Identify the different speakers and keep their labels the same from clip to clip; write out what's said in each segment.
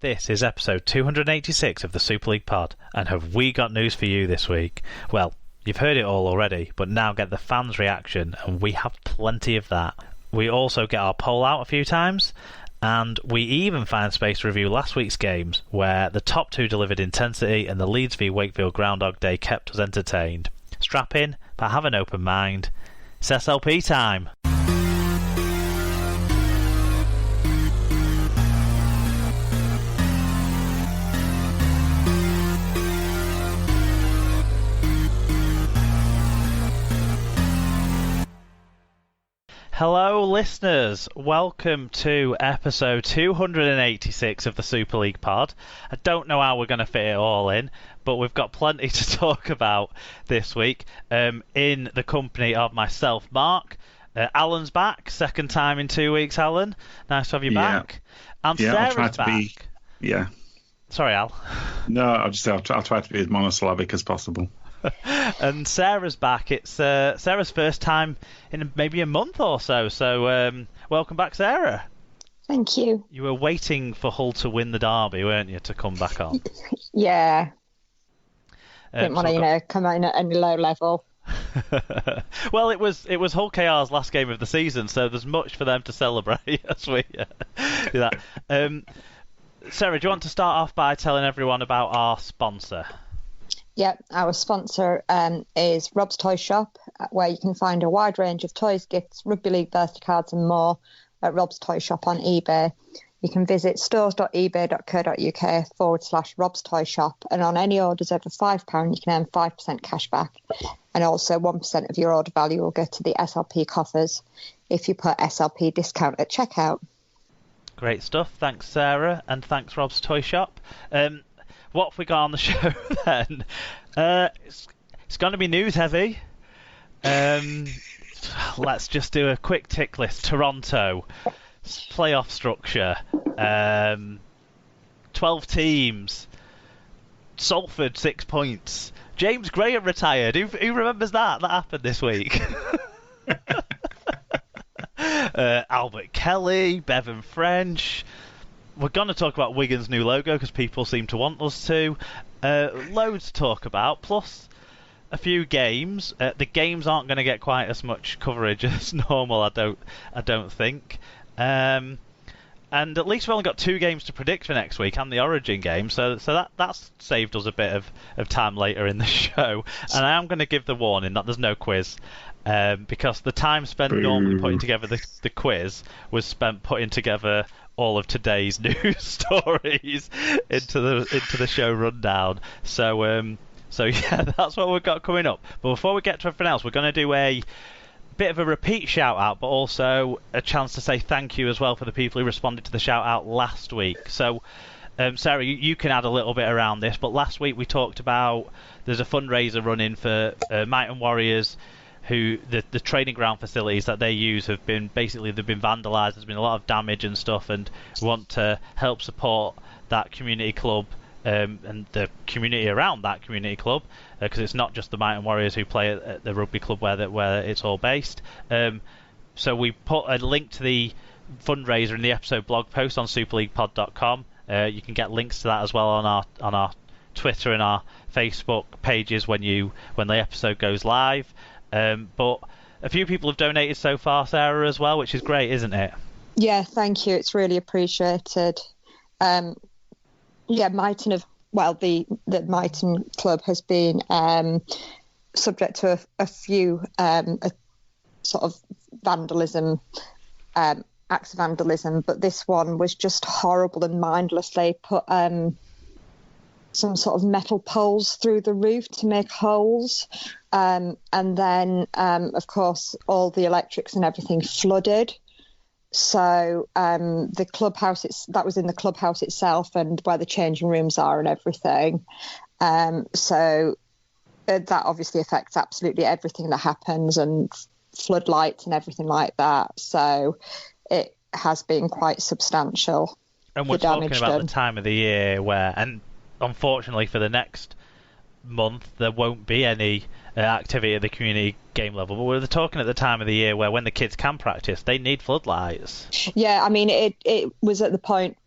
Speaker 1: This is episode 286 of the Super League Pod, and have we got news for you this week? Well, you've heard it all already, but now get the fans' reaction, and we have plenty of that. We also get our poll out a few times, and we even find space to review last week's games, where the top two delivered intensity and the Leeds v Wakefield Groundhog Day kept us entertained. Strap in, but have an open mind. It's SLP time! Hello listeners, welcome to episode 286 of the Super League Pod. I don't know how we're going to fit it all in, but we've got plenty to talk about this week in the company of myself, Mark. Alan's back, second time in 2 weeks, Alan. Nice to have you back. And Sarah's back. Sorry, Al.
Speaker 2: No, I'll try to be as monosyllabic as possible.
Speaker 1: And Sarah's back. It's Sarah's first time in maybe a month or so. So welcome back, Sarah.
Speaker 3: Thank you.
Speaker 1: You were waiting for Hull to win the derby, weren't you, to come back on?
Speaker 3: Yeah. Didn't want to, come in at any low level.
Speaker 1: Well, it was Hull KR's last game of the season, so there's much for them to celebrate as we do that. Sarah, do you want to start off by telling everyone about our sponsor?
Speaker 3: Yep, our sponsor is Rob's Toy Shop, where you can find a wide range of toys, gifts, rugby league birthday cards and more at Rob's Toy Shop on eBay. You can visit stores.ebay.co.uk/Rob's Toy Shop, and on any orders over £5 you can earn 5% cash back, and also 1% of your order value will go to the SLP coffers if you put SLP discount at checkout.
Speaker 1: Great stuff, thanks Sarah, and thanks Rob's Toy Shop. What have we got on the show then? It's going to be news heavy. Let's just do a quick tick list. Toronto, playoff structure, 12 teams, Salford 6 points, James Graham retired. Who remembers that? That happened this week. Albert Kelly, Bevan French. We're going to talk about Wigan's new logo because people seem to want us to. Loads to talk about, plus a few games. The games aren't going to get quite as much coverage as normal, I don't think. And at least we've only got 2 games to predict for next week and the Origin game, so that's saved us a bit of time later in the show. And I am going to give the warning that there's no quiz. Because the time spent normally putting together the quiz was spent putting together all of today's news stories into the show rundown. So yeah, that's what we've got coming up. But before we get to everything else, we're going to do a bit of a repeat shout out, but also a chance to say thank you as well for the people who responded to the shout out last week. So Sarah, you can add a little bit around this, but last week we talked about there's a fundraiser running for Might and Warriors, who the training ground facilities that they use they've been vandalised. There's been a lot of damage and stuff, and we want to help support that community club and the community around that community club, because it's not just the Might and Warriors who play at the rugby club where it's all based. So we put a link to the fundraiser in the episode blog post on superleaguepod.com. You can get links to that as well on our Twitter and our Facebook pages when the episode goes live. But a few people have donated so far, Sarah, as well, which is great, isn't it?
Speaker 3: Yeah, thank you. It's really appreciated. The Mighton Club has been subject to a few sort of vandalism, acts of vandalism, but this one was just horrible and mindless. They put some sort of metal poles through the roof to make holes. And then, of course, all the electrics and everything flooded. So the clubhouse, that was in the clubhouse itself and where the changing rooms are and everything. So that obviously affects absolutely everything that happens, and floodlights and everything like that. So it has been quite substantial.
Speaker 1: And we're talking about the time of the year where, and unfortunately for the next month, there won't be any activity at the community game level, but we're talking at the time of the year where when the kids can practice, they need floodlights.
Speaker 3: Yeah, I mean, it was at the point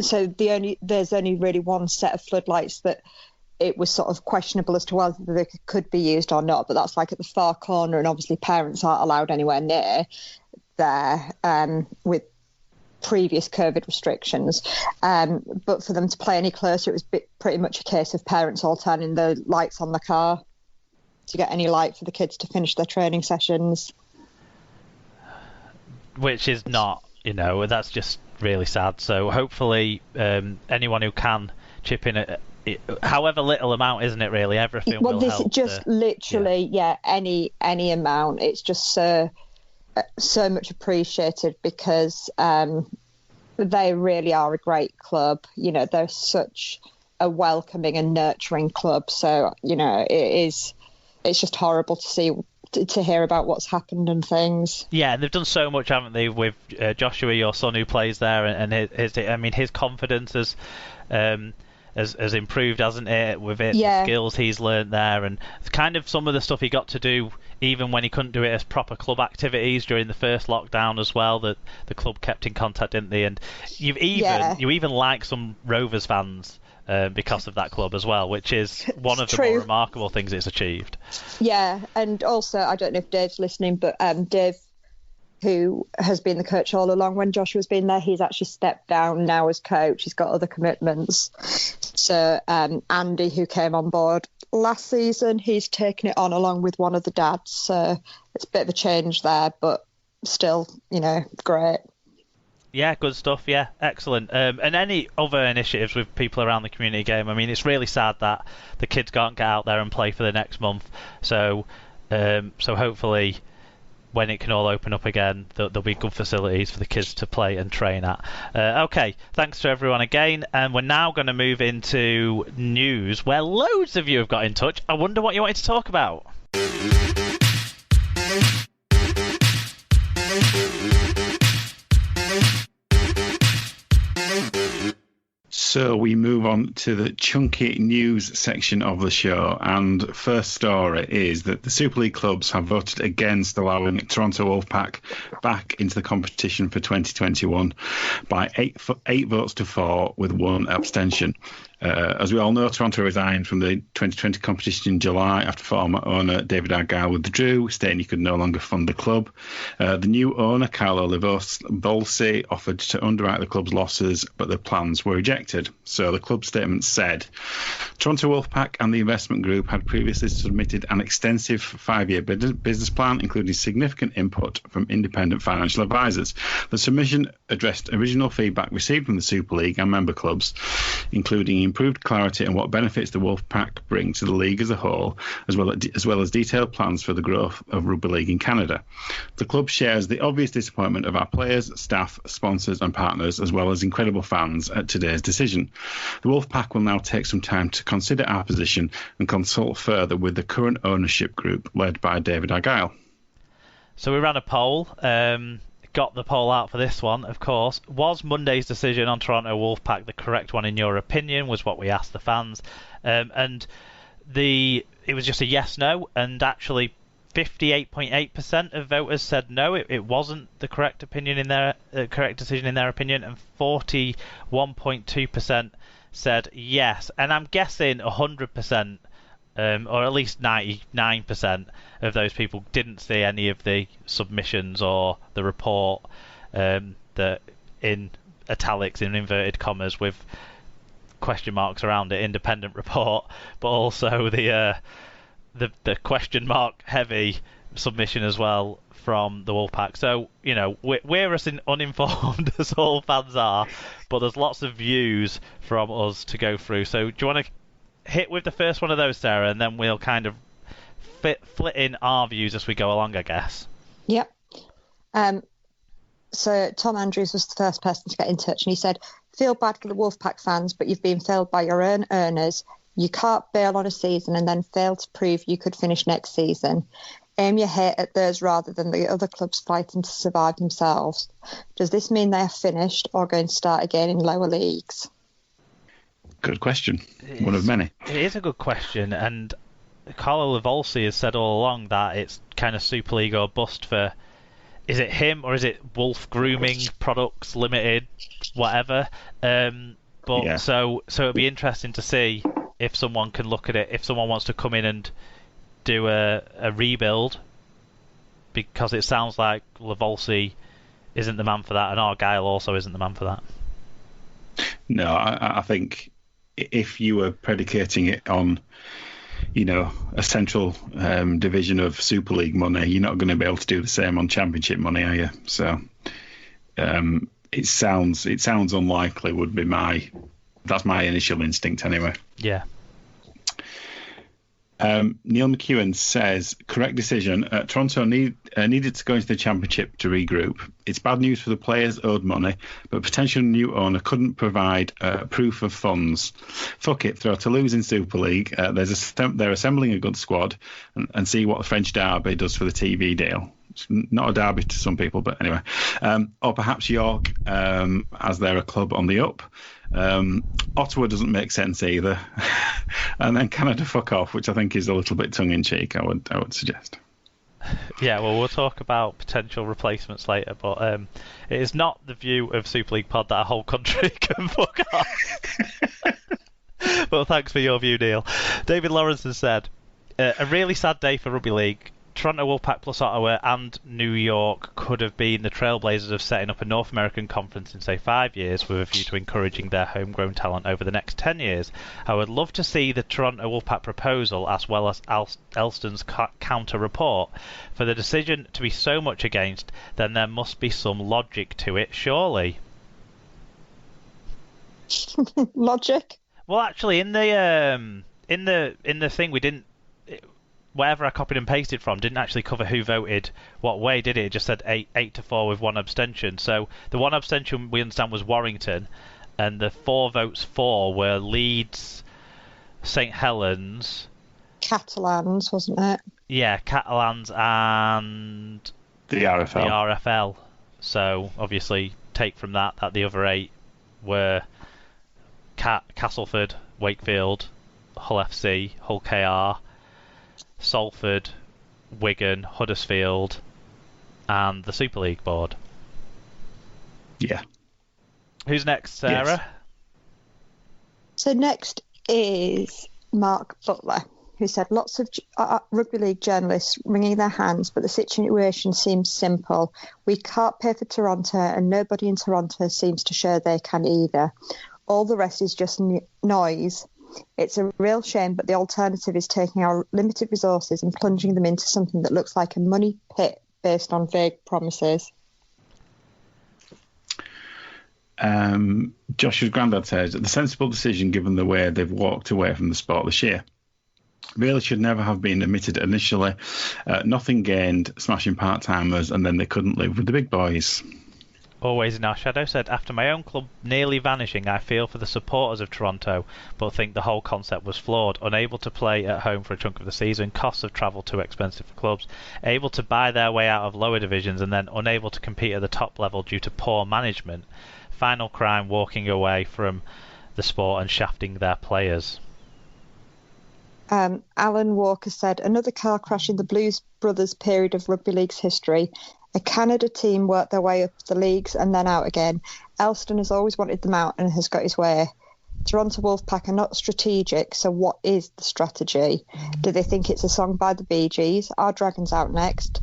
Speaker 3: so there's only really one set of floodlights that it was sort of questionable as to whether they could be used or not, but that's like at the far corner, and obviously parents aren't allowed anywhere near there with previous COVID restrictions. But for them to play any closer, it was pretty much a case of parents all turning the lights on the car to get any light for the kids to finish their training sessions.
Speaker 1: Which is not, that's just really sad. So hopefully anyone who can chip in however little amount, isn't it really? Everything will help. Well,
Speaker 3: just literally, any amount. It's just so much appreciated because they really are a great club. They're such a welcoming and nurturing club. So, it's just horrible to hear about what's happened and things.
Speaker 1: Yeah, and they've done so much, haven't they, with Joshua, your son, who plays there, and his confidence has improved, hasn't it, with it, the skills he's learned there, and kind of some of the stuff he got to do even when he couldn't do it as proper club activities during the first lockdown as well, that the club kept in contact, didn't they? And you even like some Rovers fans because of that club as well, which is one of the more remarkable things it's achieved.
Speaker 3: Yeah, and also, I don't know if Dave's listening, but Dave, who has been the coach all along when Joshua's been there, he's actually stepped down now as coach. He's got other commitments. So Andy, who came on board last season, he's taken it on along with one of the dads. So it's a bit of a change there, but still, great.
Speaker 1: Yeah, good stuff. Yeah, excellent. And any other initiatives with people around the community game? I mean, it's really sad that the kids can't get out there and play for the next month. So hopefully, when it can all open up again, there'll be good facilities for the kids to play and train at. Okay, thanks to everyone again. And we're now going to move into news, where loads of you have got in touch. I wonder what you wanted to talk about.
Speaker 2: So we move on to the chunky news section of the show, and first story is that the Super League clubs have voted against allowing Toronto Wolfpack back into the competition for 2021 by 8 votes to 4 with 1 abstention. As we all know, Toronto resigned from the 2020 competition in July after former owner David Argyle withdrew, stating he could no longer fund the club. The new owner, Carlo Livolsi, offered to underwrite the club's losses, but the plans were rejected. So the club statement said, Toronto Wolfpack and the investment group had previously submitted an extensive 5-year business plan, including significant input from independent financial advisors. The submission addressed original feedback received from the Super League and member clubs, including improved clarity on what benefits the Wolfpack bring to the league as a whole, as well as detailed plans for the growth of rugby league in Canada. The club shares the obvious disappointment of our players, staff, sponsors and partners, as well as incredible fans at today's decision. The Wolfpack will now take some time to consider our position and consult further with the current ownership group led by David Argyle.
Speaker 1: So we ran a poll. Got the poll out for this one, of course. Was Monday's decision on Toronto Wolfpack the correct one in your opinion, was what we asked the fans. And it was just a yes-no, and actually 58.8% of voters said no, it wasn't the correct correct decision in their opinion, and 41.2% said yes. And I'm guessing 100%, or at least 99% of those people didn't see any of the submissions or the report that in italics, in inverted commas, with question marks around it, independent report, but also the question mark heavy submission as well from the Wolfpack. So, we're as uninformed as all fans are, but there's lots of views from us to go through. So do you want to hit with the first one of those, Sarah, and then we'll kind of flit in our views as we go along, I guess.
Speaker 3: Yep. So Tom Andrews was the first person to get in touch, and he said, feel bad for the Wolfpack fans, but you've been failed by your own owners. You can't bail on a season and then fail to prove you could finish next season. Aim your hate at those rather than the other clubs fighting to survive themselves. Does this mean they are finished or going to start again in lower leagues?
Speaker 2: Good question. One of many.
Speaker 1: It is a good question, and Carlo Livolsi has said all along that it's kind of Super League or bust for is it him or is it Wolf Grooming Products Limited, whatever? But
Speaker 2: Yeah.
Speaker 1: so it'd be interesting to see if someone can look at it, if someone wants to come in and do a rebuild, because it sounds like Lavolsi isn't the man for that, and Argyle also isn't the man for that.
Speaker 2: No, I think if you were predicating it on, a central division of Super League money, you're not going to be able to do the same on Championship money, are you? So it sounds unlikely. That's my initial instinct anyway.
Speaker 1: Yeah.
Speaker 2: Neil McEwen says, correct decision. Toronto needed to go into the Championship to regroup. It's bad news for the players owed money, but potential new owner couldn't provide proof of funds. Fuck it, throw Toulouse in Super League. They're assembling a good squad, and see what the French derby does for the TV deal. It's not a derby to some people, but anyway. Or perhaps York, as they're a club on the up. Ottawa doesn't make sense either. And then Canada fuck off, which I think is a little bit tongue-in-cheek, I would suggest.
Speaker 1: Yeah, well, we'll talk about potential replacements later, but it is not the view of Super League Pod that a whole country can fuck off. Well, thanks for your view, Neil. David Lawrenson said, a really sad day for Rugby League. Toronto Wolfpack plus Ottawa and New York could have been the trailblazers of setting up a North American conference in, say, 5 years with a view to encouraging their homegrown talent over the next 10 years. I would love to see the Toronto Wolfpack proposal as well as Elston's counter-report. For the decision to be so much against, then there must be some logic to it, surely.
Speaker 3: Logic?
Speaker 1: Well, actually, in the thing we didn't... Whatever I copied and pasted from didn't actually cover who voted what way, did it? It just said 8-4 with one abstention. So the one abstention we understand was Warrington, and the 4 votes for were Leeds, St Helens,
Speaker 3: Catalans, wasn't it?
Speaker 1: Yeah, Catalans and
Speaker 2: the RFL.
Speaker 1: So obviously take from that the other 8 were Castleford, Wakefield, Hull FC, Hull KR, Salford, Wigan, Huddersfield, and the Super League board.
Speaker 2: Yeah.
Speaker 1: Who's next, Sarah?
Speaker 2: Yes.
Speaker 3: So next is Mark Butler, who said lots of rugby league journalists wringing their hands, but the situation seems simple. We can't pay for Toronto, and nobody in Toronto seems to show they can either. All the rest is just noise. It's a real shame, but the alternative is taking our limited resources and plunging them into something that looks like a money pit based on vague promises.
Speaker 2: Josh's granddad says, the sensible decision given the way they've walked away from the sport this year. Really should never have been admitted initially. Nothing gained, smashing part-timers, and then they couldn't live with the big boys.
Speaker 1: Always in Our Shadow said, after my own club nearly vanishing, I feel for the supporters of Toronto, but think the whole concept was flawed. Unable to play at home for a chunk of the season, costs of travel too expensive for clubs, able to buy their way out of lower divisions and then unable to compete at the top level due to poor management. Final crime, walking away from the sport and shafting their players.
Speaker 3: Alan Walker said, another car crash in the Blues Brothers period of rugby league's history. A Canada team worked their way up the leagues and then out again. Elston has always wanted them out and has got his way. Toronto Wolfpack are not strategic, so what is the strategy? Do they think it's a song by the Bee Gees? Are Dragons out next?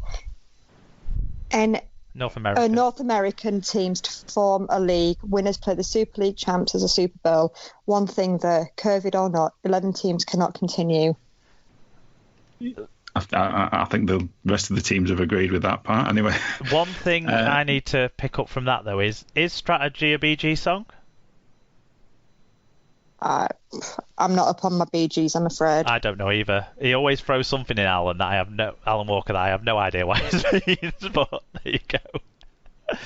Speaker 3: And
Speaker 1: North American.
Speaker 3: North American teams to form a league. Winners play the Super League champs as a Super Bowl. One thing though, COVID or not, 11 teams cannot continue.
Speaker 2: I think the rest of the teams have agreed with that part anyway.
Speaker 1: One thing I need to pick up from that though is strategy a Bee Gees song?
Speaker 3: I'm not up on my Bee Gees, I'm afraid.
Speaker 1: I don't know either. He always throws something in Alan Walker that I have no idea what it means, but there you go.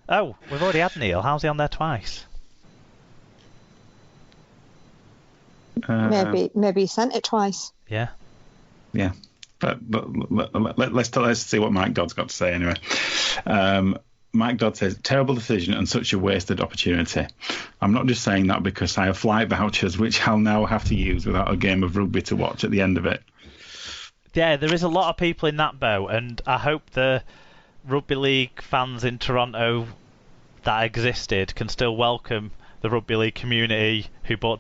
Speaker 1: Oh, we've already had Neil. How's he on there twice?
Speaker 3: Maybe he sent it twice.
Speaker 1: Yeah.
Speaker 2: Yeah. But let's see what Mike Dodd's got to say anyway. Mike Dodd says, terrible decision and such a wasted opportunity. I'm not just saying that because I have flight vouchers, which I'll now have to use without a game of rugby to watch at the end of it.
Speaker 1: Yeah, there is a lot of people in that boat, and I hope the rugby league fans in Toronto that existed can still welcome the rugby league community who bought